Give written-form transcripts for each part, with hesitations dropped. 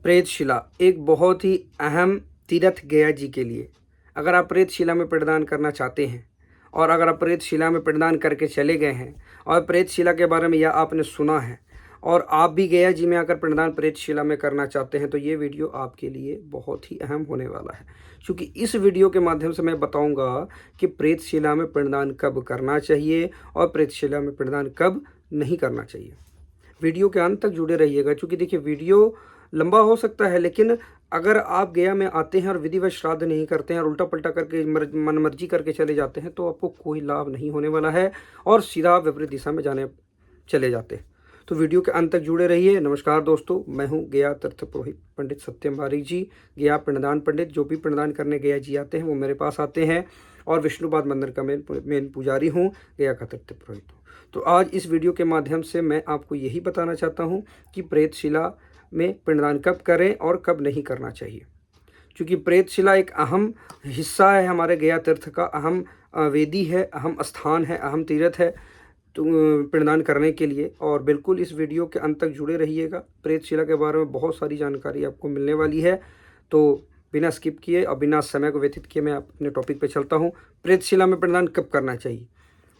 प्रेतशिला एक बहुत ही अहम तीर्थ गया जी के लिए। अगर आप प्रेतशिला में पिंडदान करना चाहते हैं और अगर आप प्रेतशिला में पिंडदान करके चले गए हैं और प्रेतशिला के बारे में यह आपने सुना है और आप भी गया जी में आकर पिंडदान प्रेतशिला में करना चाहते हैं, तो ये वीडियो आपके लिए बहुत ही अहम होने वाला है। क्योंकि इस वीडियो के माध्यम से मैं बताऊंगा कि प्रेतशिला में पिंडदान कब करना चाहिए और प्रेतशिला में पिंडदान कब नहीं करना चाहिए। वीडियो के अंत तक जुड़े रहिएगा, क्योंकि देखिए वीडियो लंबा हो सकता है, लेकिन अगर आप गया में आते हैं और विधिवत श्राद्ध नहीं करते हैं और उल्टा पल्टा करके मन मर्जी करके चले जाते हैं तो आपको कोई लाभ नहीं होने वाला है और सीधा विपरीत दिशा में जाने चले जाते हैं। तो वीडियो के अंत तक जुड़े रहिए। नमस्कार दोस्तों, मैं हूं गया तीर्थ पुरोहित पंडित सत्यम बारिक जी, गया पिंडदान पंडित। जो भी पिंडदान करने गया जी आते हैं वो मेरे पास आते हैं और विष्णुपाद मंदिर का मेन पुजारी हूँ, गया का तीर्थ पुरोहित हूँ। तो आज इस वीडियो के माध्यम से मैं आपको यही बताना चाहता हूँ कि प्रेतशिला में पिंडदान कब करें और कब नहीं करना चाहिए। क्योंकि प्रेतशिला एक अहम हिस्सा है हमारे गया तीर्थ का, अहम वेदी है, अहम स्थान है, अहम तीर्थ है तो पिंडदान करने के लिए। और बिल्कुल इस वीडियो के अंत तक जुड़े रहिएगा। प्रेतशिला के बारे में बहुत सारी जानकारी आपको मिलने वाली है, तो बिना स्किप किए और बिना समय को व्यतीत किए मैं अपने टॉपिक पे चलता हूँ। प्रेतशिला में पिंडदान कब करना चाहिए।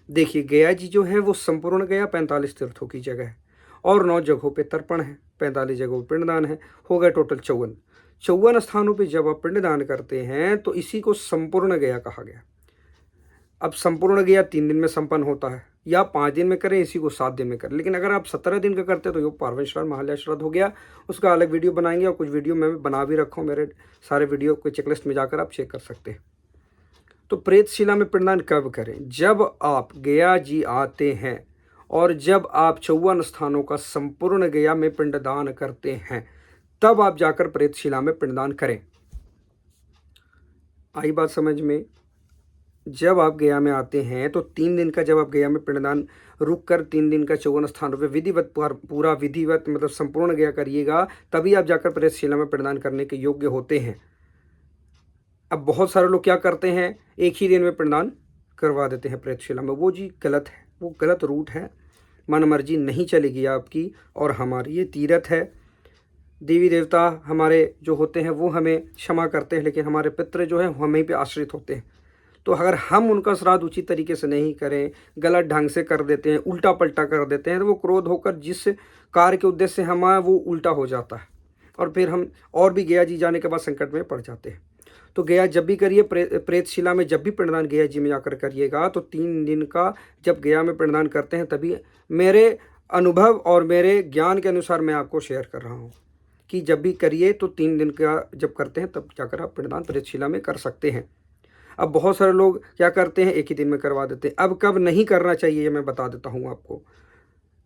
देखिए, गया जी जो है वो संपूर्ण गया 45 तीर्थों की जगह है और 9 जगहों पे तर्पण है, 45 जगहों पर पिंडदान है, हो गया टोटल 54 स्थानों पे जब आप पिंडदान करते हैं तो इसी को संपूर्ण गया कहा गया। अब संपूर्ण गया 3 दिन में संपन्न होता है, या 5 दिन में करें, इसी को 7 दिन में करें। लेकिन अगर आप 17 दिन का करते हैं तो ये पार्वन श्राद्ध महालय श्राद्ध हो गया, उसका अलग वीडियो बनाएंगे और कुछ वीडियो मैं बना भी रखा हूँ, मेरे सारे वीडियो को चेकलिस्ट में जाकर आप चेक कर सकते हैं। तो प्रेतशिला में पिंडदान कब करें। जब आप गया जी आते हैं और जब आप 54 स्थानों का संपूर्ण गया में पिंडदान करते हैं तब आप जाकर प्रेतशिला में पिंडदान करें। आई बात समझ में। जब आप गया में आते हैं तो 3 दिन का, जब आप गया में पिंडदान रुक कर 3 दिन का 54 स्थानों पर विधिवत पूरा विधिवत मतलब संपूर्ण गया करिएगा, तभी आप जाकर प्रेतशिला में पिंडदान करने के योग्य होते हैं। अब बहुत सारे लोग क्या करते हैं, एक ही दिन में पिंडदान करवा देते हैं प्रेतशिला में। वो जी गलत है, वो गलत रूट है। मन मर्जी नहीं चलेगी आपकी और हमारी ये तीर्थ है। देवी देवता हमारे जो होते हैं वो हमें क्षमा करते हैं, लेकिन हमारे पितृ जो है हमें पे आश्रित होते हैं। तो अगर हम उनका श्राद्ध उचित तरीके से नहीं करें, गलत ढंग से कर देते हैं, उल्टा पल्टा कर देते हैं, तो वो क्रोध होकर जिस कार्य के उद्देश्य से हम आए वो उल्टा हो जाता है और फिर हम और भी गया जी जाने के बाद संकट में पड़ जाते हैं। तो गया जब भी करिए, प्रेतशिला में जब भी पिंडदान गया जी में जाकर करिएगा तो 3 दिन का जब गया में पिंडदान करते हैं, तभी मेरे अनुभव और मेरे ज्ञान के अनुसार मैं आपको शेयर कर रहा हूँ कि जब भी करिए तो 3 दिन का जब करते हैं तब जाकर आप पिंडदान प्रेतशिला में कर सकते हैं। अब बहुत सारे लोग क्या करते हैं, एक ही दिन में करवा देते हैं। अब कब नहीं करना चाहिए ये मैं बता देता हूँ आपको।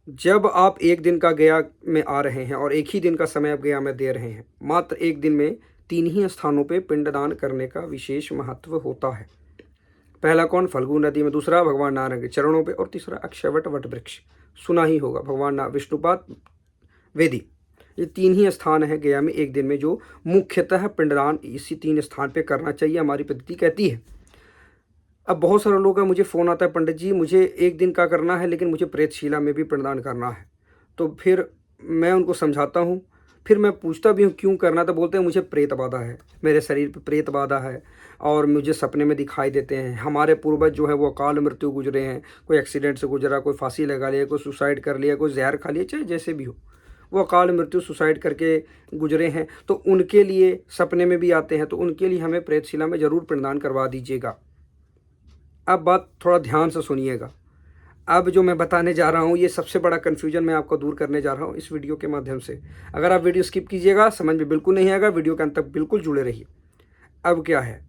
जब आप 1 दिन का गया में आ रहे हैं और एक ही दिन का समय आप गया में दे रहे हैं, मात्र 1 दिन में 3 ही स्थानों पे पिंडदान करने का विशेष महत्व होता है। पहला कौन, फल्गु नदी में, दूसरा भगवान नारायण के चरणों पे और तीसरा अक्षयवट वट वृक्ष, सुना ही होगा, भगवान विष्णुपाद वेदी। ये 3 ही स्थान है गया में 1 दिन में जो मुख्यतः पिंडदान इसी 3 स्थान पे करना चाहिए, हमारी पद्धति कहती है। अब बहुत सारे लोगों का मुझे फ़ोन आता है, पंडित जी मुझे 1 दिन का करना है लेकिन मुझे प्रेतशिला में भी पिंडदान करना है। तो फिर मैं उनको समझाता हूँ, फिर मैं पूछता भी हूँ क्यों करना, तो बोलते हैं मुझे प्रेत बाधा है, मेरे शरीर पे प्रेत बाधा है और मुझे सपने में दिखाई देते हैं। हमारे पूर्वज जो है वो अकाल मृत्यु गुजरे हैं, कोई एक्सीडेंट से गुजरा, कोई फांसी लगा लिया, कोई सुसाइड कर लिया, कोई जहर खा लिया, चाहे जैसे भी हो, वो अकाल मृत्यु सुसाइड करके गुजरे हैं। तो उनके लिए सपने में भी आते हैं, तो उनके लिए हमें प्रेतशिला में ज़रूर पिंडदान करवा दीजिएगा। अब बात थोड़ा ध्यान से सुनिएगा। अब जो मैं बताने जा रहा हूँ ये सबसे बड़ा कन्फ्यूजन मैं आपको दूर करने जा रहा हूँ इस वीडियो के माध्यम से। अगर आप वीडियो स्किप कीजिएगा समझ में बिल्कुल नहीं आएगा, वीडियो के अंत तक बिल्कुल जुड़े रहिए। अब क्या है,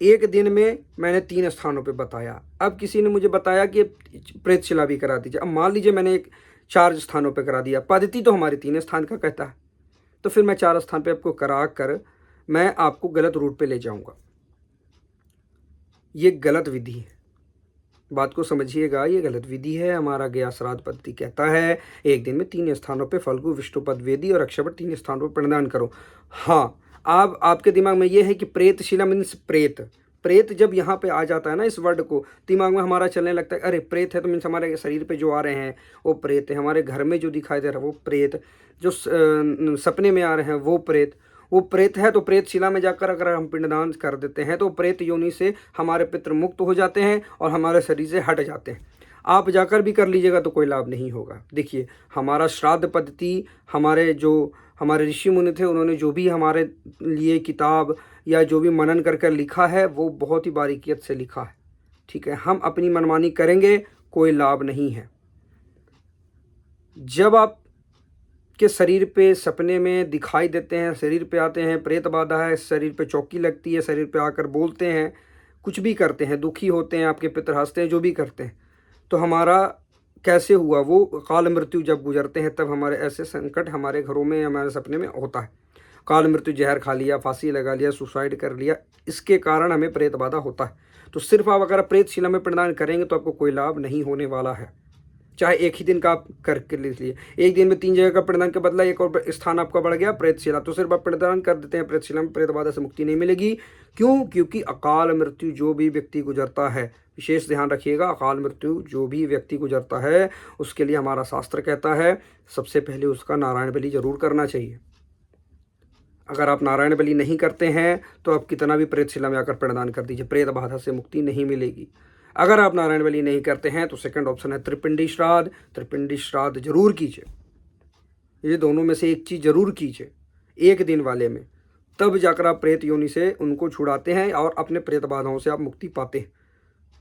1 दिन में मैंने 3 स्थानों पे बताया। अब किसी ने मुझे बताया कि प्रेतशिला भी करा दीजिए। अब मान लीजिए मैंने 4 स्थानों पर करा दिया, पद्धति तो हमारी 3 स्थान का कहता है, तो फिर मैं 4 स्थान पर आपको करा कर मैं आपको गलत रूट पर ले जाऊँगा। ये गलत विधि है, बात को समझिएगा, ये गलत विधि है। हमारा गया श्राद्ध पद्धति कहता है 1 दिन में 3 स्थानों पे फल्गु विष्णुपद वेदी और अक्षयवट 3 स्थानों पर पिंडदान करो। हाँ, अब आपके दिमाग में ये है कि प्रेतशिला मीन्स प्रेत, प्रेत जब यहाँ पे आ जाता है ना, इस वर्ड को दिमाग में हमारा चलने लगता है, अरे प्रेत है तो मीन्स हमारे शरीर पे जो आ रहे हैं वो प्रेत है, हमारे घर में जो दिखाई दे रहा है वो प्रेत, जो सपने में आ रहे हैं वो प्रेत है। तो प्रेतशिला में जाकर अगर हम पिंडदान कर देते हैं तो प्रेत योनि से हमारे पितृ मुक्त हो जाते हैं और हमारे शरीर से हट जाते हैं। आप जाकर भी कर लीजिएगा तो कोई लाभ नहीं होगा। देखिए, हमारा श्राद्ध पद्धति, हमारे ऋषि मुनि थे, उन्होंने जो भी हमारे लिए किताब या जो भी मनन कर कर लिखा है वो बहुत ही बारीकियत से लिखा है। ठीक है, हम अपनी मनमानी करेंगे कोई लाभ नहीं है। जब आप के शरीर पे सपने में दिखाई देते हैं, शरीर पे आते हैं, प्रेत बाधा है, शरीर पे चौकी लगती है, शरीर पे आकर बोलते हैं, कुछ भी करते हैं, दुखी होते हैं, आपके पितर हंसते हैं, जो भी करते हैं, तो हमारा कैसे हुआ, वो काल मृत्यु जब गुजरते हैं तब हमारे ऐसे संकट हमारे घरों में, हमारे सपने में होता है। काल मृत्यु, जहर खा लिया, फांसी लगा लिया, सुसाइड कर लिया, इसके कारण हमें प्रेत बाधा होता है। तो सिर्फ आप अगर प्रेतशिला में पिंडदान करेंगे तो आपको कोई लाभ नहीं होने वाला है। चाहे एक ही दिन का आप करके ले लिए, एक दिन में 3 जगह का पिंडदान के बदला एक और स्थान आपका बढ़ गया प्रेतशिला, तो सिर्फ आप पिंडदान कर देते हैं, प्रेतशिला में प्रेत बाधा से मुक्ति नहीं मिलेगी। क्यों? क्योंकि अकाल मृत्यु जो भी व्यक्ति गुजरता है, विशेष ध्यान रखिएगा, अकाल मृत्यु जो भी व्यक्ति गुजरता है उसके लिए हमारा शास्त्र कहता है सबसे पहले उसका नारायण बलि जरूर करना चाहिए। अगर आप नारायण बलि नहीं करते हैं तो आप कितना भी प्रेतशिला में आकर पिंडदान कर दीजिए, प्रेत बाधा से मुक्ति नहीं मिलेगी। अगर आप नारायण बलि नहीं करते हैं तो सेकंड ऑप्शन है त्रिपिंडी श्राद्ध। त्रिपिंडी श्राद्ध जरूर कीजिए, ये दोनों में से एक चीज़ जरूर कीजिए एक दिन वाले में, तब जाकर आप प्रेत योनि से उनको छुड़ाते हैं और अपने प्रेत बाधाओं से आप मुक्ति पाते हैं।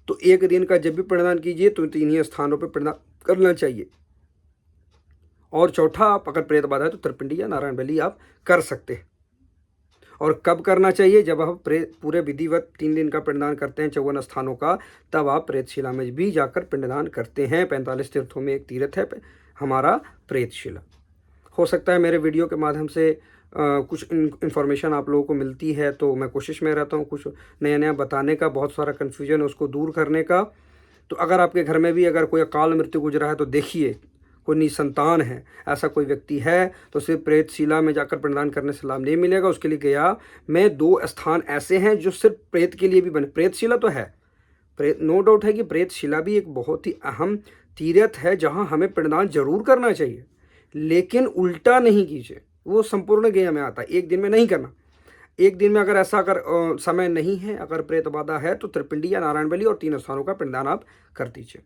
तो एक दिन का जब भी पिंडदान कीजिए तो 3 ही स्थानों पर पिंडदान करना चाहिए। और चौथा, आप अगर प्रेत बाधा है तो त्रिपिंडी या नारायण बलि आप कर सकते हैं। और कब करना चाहिए? जब आप पूरे विधिवत 3 दिन का पिंडदान करते हैं 54 स्थानों का, तब आप प्रेतशिला में भी जाकर पिंडदान करते हैं। 45 तीर्थों में एक तीर्थ है हमारा प्रेतशिला। हो सकता है मेरे वीडियो के माध्यम से कुछ इन्फॉर्मेशन आप लोगों को मिलती है, तो मैं कोशिश में रहता हूँ कुछ नया नया बताने का, बहुत सारा कन्फ्यूजन है उसको दूर करने का। तो अगर आपके घर में भी अगर कोई अकाल मृत्यु गुजरा है तो देखिए, कोई निसंतान है, ऐसा कोई व्यक्ति है, तो सिर्फ प्रेतशिला में जाकर पिंडदान करने से लाभ नहीं मिलेगा। उसके लिए गया में 2 स्थान ऐसे हैं जो सिर्फ प्रेत के लिए भी बने। प्रेतशिला तो है, नो डाउट है कि प्रेतशिला भी एक बहुत ही अहम तीर्थ है जहां हमें पिंडदान जरूर करना चाहिए, लेकिन उल्टा नहीं कीजिए। वो संपूर्ण गया में आता है, एक दिन में नहीं करना। एक दिन में अगर समय नहीं है, अगर प्रेत बाधा है, तो त्रिपिंडी या नारायण बलि और 3 स्थानों का पिंडदान आप कर दीजिए।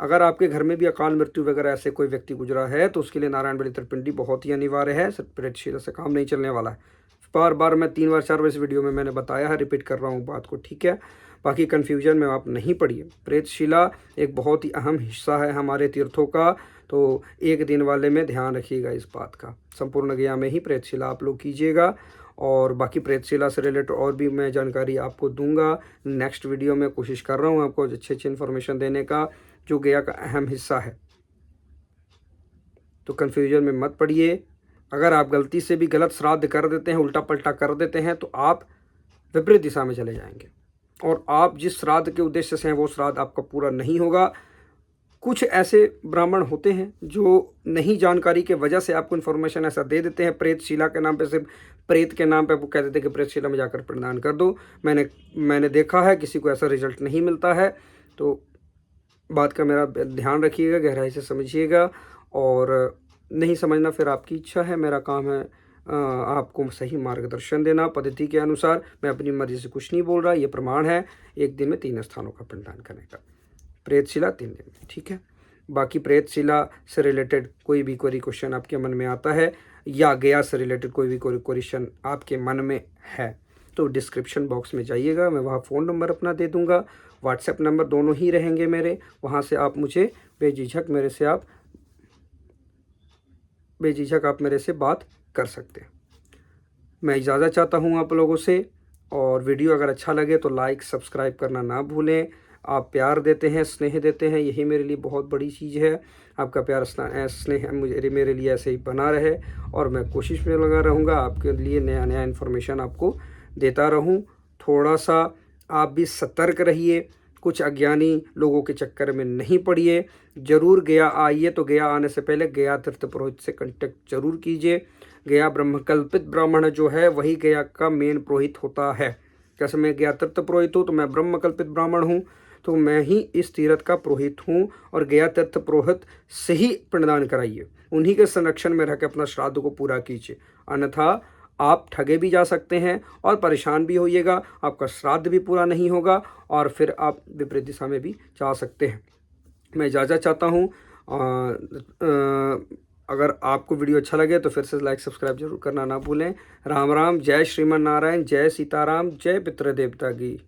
अगर आपके घर में भी अकाल मृत्यु वगैरह ऐसे कोई व्यक्ति गुजरा है तो उसके लिए नारायण बलि त्रिपिंडी बहुत ही अनिवार्य है। सिर्फ प्रेतशिला से काम नहीं चलने वाला है। बार बार मैं 3 बार 4 बार इस वीडियो में मैंने बताया है, रिपीट कर रहा हूँ बात को, ठीक है। बाकी कन्फ्यूजन में आप नहीं पड़िए। प्रेतशिला एक बहुत ही अहम हिस्सा है हमारे तीर्थों का, तो एक दिन वाले में ध्यान रखिएगा इस बात का। संपूर्ण गया में ही प्रेतशिला आप लोग कीजिएगा, और बाकी प्रेतशिला से रिलेटेड और भी मैं जानकारी आपको दूंगा नेक्स्ट वीडियो में। कोशिश कर रहा हूँ आपको अच्छे इन्फॉर्मेशन देने का, जो गया का अहम हिस्सा है। तो कन्फ्यूजन में मत पड़िए। अगर आप गलती से भी गलत श्राद्ध कर देते हैं, उल्टा पलटा कर देते हैं, तो आप विपरीत दिशा में चले जाएंगे और आप जिस श्राद्ध के उद्देश्य से हैं वो श्राद्ध आपका पूरा नहीं होगा। कुछ ऐसे ब्राह्मण होते हैं जो नहीं जानकारी के वजह से आपको इन्फॉर्मेशन ऐसा दे देते हैं, प्रेतशिला के नाम पे, सिर्फ प्रेत के नाम पे वो कह देते हैं कि प्रेतशिला में जाकर पिंडदान कर दो। मैंने देखा है किसी को ऐसा रिजल्ट नहीं मिलता है। तो बात का मेरा ध्यान रखिएगा, गहराई से समझिएगा, और नहीं समझना फिर आपकी इच्छा है। मेरा काम है आपको सही मार्गदर्शन देना पद्धति के अनुसार। मैं अपनी मर्जी से कुछ नहीं बोल रहा, ये प्रमाण है एक दिन में 3 स्थानों का पिंडदान करने का। प्रेतशिला 3 दिन में, ठीक है। बाकी प्रेतशिला से रिलेटेड कोई भी क्वेश्चन आपके मन में आता है, या गया से रिलेटेड कोई भी क्वेश्चन आपके मन में है, तो डिस्क्रिप्शन बॉक्स में जाइएगा, मैं वहाँ फ़ोन नंबर अपना दे दूँगा, व्हाट्सएप नंबर दोनों ही रहेंगे मेरे। वहाँ से आप मुझे बेझिझक मेरे से बात कर सकते हैं। मैं इजाज़त चाहता हूँ आप लोगों से, और वीडियो अगर अच्छा लगे तो लाइक सब्सक्राइब करना ना भूलें। आप प्यार देते हैं, स्नेह देते हैं, यही मेरे लिए बहुत बड़ी चीज़ है। आपका प्यार स्नेह मेरे लिए ऐसे ही बना रहे, और मैं कोशिश में लगा रहूँगा आपके लिए नया इन्फॉर्मेशन आपको देता रहूँ। थोड़ा सा आप भी सतर्क रहिए, कुछ अज्ञानी लोगों के चक्कर में नहीं पड़िए। जरूर गया आइए, तो गया आने से पहले गया तीर्थ पुरोहित से कांटेक्ट जरूर कीजिए। गया ब्रह्मकल्पित ब्राह्मण जो है वही गया का मेन पुरोहित होता है। जैसे मैं गया तीर्थ पुरोहित हूँ तो मैं ब्रह्म कल्पित ब्राह्मण हूँ, तो मैं ही इस तीर्थ का पुरोहित हूँ और गया तीर्थ पुरोहित से ही पिंडदान कराइए, उन्हीं के संरक्षण में रह के अपना श्राद्ध को पूरा कीजिए। अन्यथा आप ठगे भी जा सकते हैं और परेशान भी होइएगा, आपका श्राद्ध भी पूरा नहीं होगा और फिर आप विपरीत दिशा में भी जा सकते हैं। मैं इजाज़त चाहता हूँ। अगर आपको वीडियो अच्छा लगे तो फिर से लाइक सब्सक्राइब जरूर करना ना भूलें। राम राम, जय श्रीमन नारायण, जय सीताराम, जय पितृदेवता की।